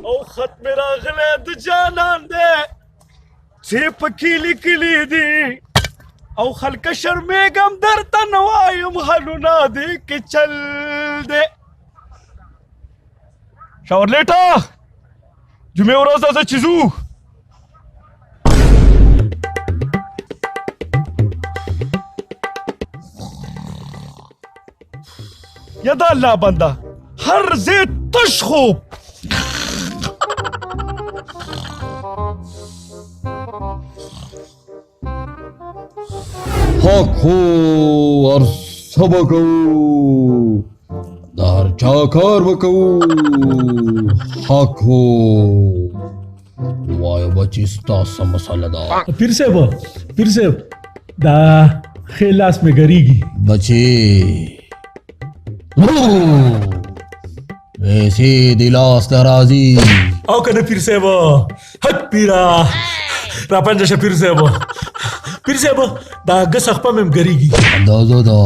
او خط مې راغلی د جانان دی چې پکې لیکلي دي او خلکه شرمېږم درته نه وایم حلونه دې کې چل دی شاورلیټه جمعې ورځ ده چې ځو یا د الله بنده هر ځای تش خوب حق هو هر څه به کوو د هر چا کار به کوو حق هو وایه بچې ستا څه مسله ده پیر صاحب دا ښې لاس مې ګریږي بچې ایسې د لاس ته راځي او که نه پیر صاحب هټ پیره راپنجه شه پیر صاحب دا ګس خپه مې ګریږي اندازه ده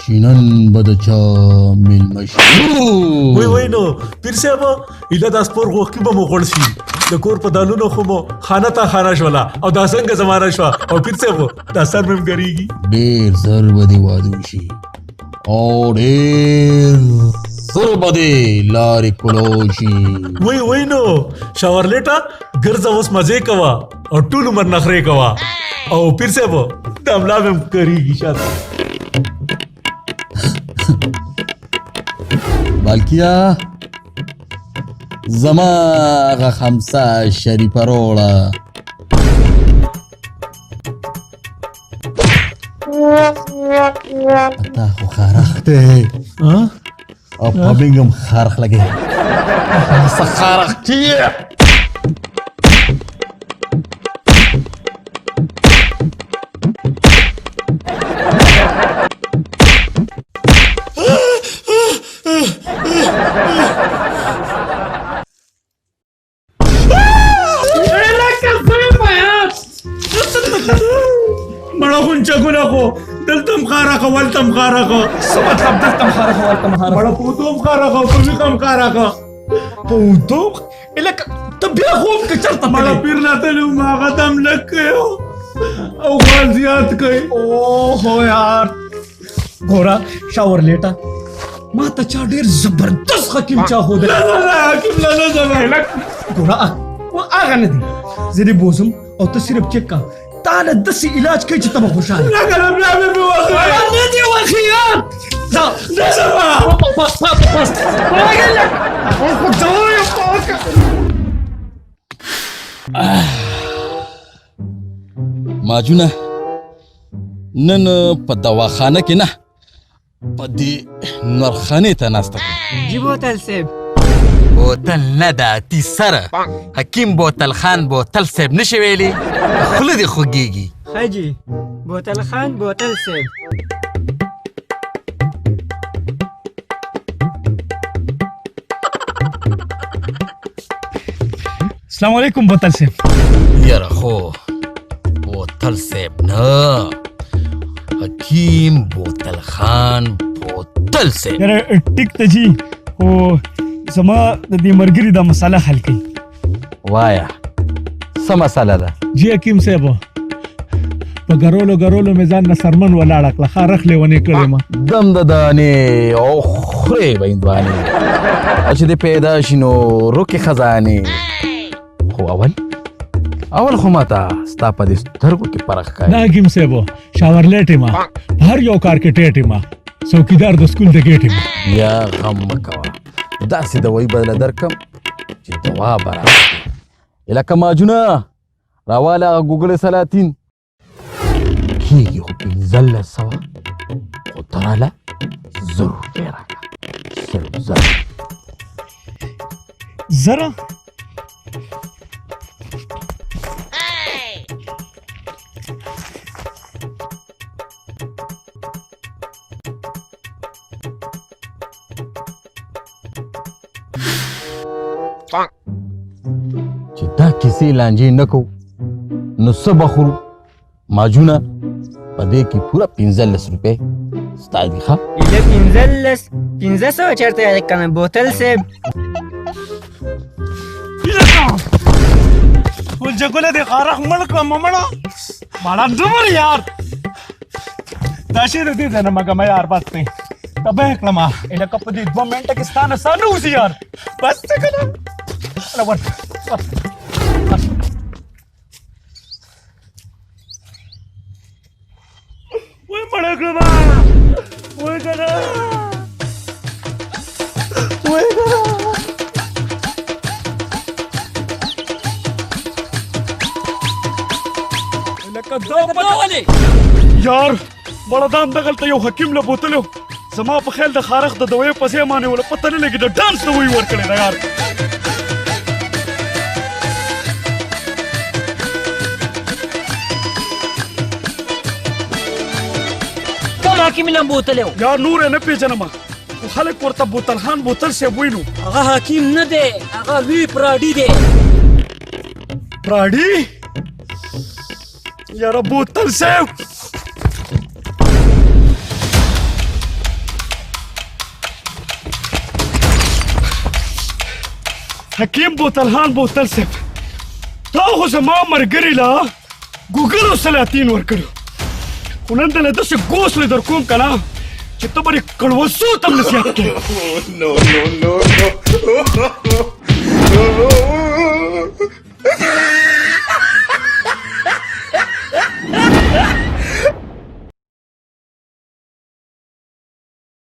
چې نن به د چا میلمه شي وای نو پیر صاحب ایله دا سپور غوښکي به مو غوړ شي د کور په دالونو خو مو خانه ته خانه شوله او دا څنګه زمانه شوه او پیر صاحب دا سر مې ګریږي ډېر زر به دې واده وشي او ډېر زر به دې لارې کلو شي وای نو شاورلیټه ګرځه اوس مزې کوه او ټول عمر نخرې کوه او پیر صاحب دا ملا مې ګریږي شاته بلکیا زما هغه خمسه شریفه روړه تا خو خارخ دی او په بینګ هم خارخ لګي څه خارخ کیه بڑا خونچا گنا خو دلتم خارا خو ولتم خارا خو څه مطلب دلته خارا خو ولته خارا بڑا پوتوم خارا خو کومي کم خارا خو پوتوم الک ته بیا خوب کې چرته بڑا پیر لاته ما غدم لکيو او غازيات کوي او هو یار ګورا شاور لیټا ما ته چا ډیر زبردست حکیم چا هو ده حکیم لا نه الک ګورا او هغه نه دي زه دې بوزم او ته صرف چک کا تعال دسي علاج کوي چې ته خوشاله لا کلم لا به وخیار نه دی وخیار لا پاس راګل خو دوی پاک ماجونه نن په دواخانه کې نه په دې نورخانې ته ناسته جی بوتل صاحب بوتل نه ده تی سره حکیم بوتل خان بوتل صاحب نشي ویلي خوله دې خوږېږي حاجی بوتل خان بوتل صاحب السلام علیکم بوتل صاحب یاره خو بوتل صاحب نه حکیم بوتل خان بوتل صاحب یاره ټیک ته جی خو زما د دې مرګري دا مسله حل کړي وایا څه مسله ده جی حکیم صاحب په ګرولو مې ځان نه سرمن ولاړه کړه خارخ لیونې کړې ما دم د دانې او خورې به هندوانې چې دې پیدا شي نو روکې خزانې خو اول خو ماته ستا په دې سترګو کې فرق ښکاري نه حکیم صاحب شاورلیټ ما هر یو کار کې ټیټ ما څوکیدار د سکول د ګیټ ما بیا غم مه کوه داسې دوایي بدله درکړم چې دوا به راکړي لکه ماجونه راواله هغه ګوګل سلاطین کېږي خو 1500 خو ته راله 1000 روپۍ راکړه صرف 1000 زره چې دا کیسې لانجې نه کوو نو څه به خورو ماجونه په دې کې پوره 15 روپۍ ستا دي ښه ایله 1500 چېرته یاد کنه بوتل صاحب والجاكولا دي خارق ملكة ممنا مالا دمر يار داشير دي انا مگا يار بس تبهك لما إلا كبدي 2 منٹ کې ستانه سانوزي يار بس كده انا ورد وين ملك لما وين كده وين كده یار بڑا دام دغلته یو حکیم له بوتلو زما په خیال د خارخ د دوی په ځای باندې ولا پته نه لګي د ډانس دوی ورکړي دا یار کوم حکیم له بوتلو یار نور نه پیژنم خو خلک ورته بوتل خان بوتل سی وینو هغه حکیم نه دی هغه لوی پراډي دی پراډي یار بوتل سی حکیم بوتلخان بوتل صاحب تا خو زما ملګري له ګوګل او سلاطین ورکړو خو نن دله داسې ګوسلې در کوم که نه چې ته به یې کړوسو ته هم نصیحت کوې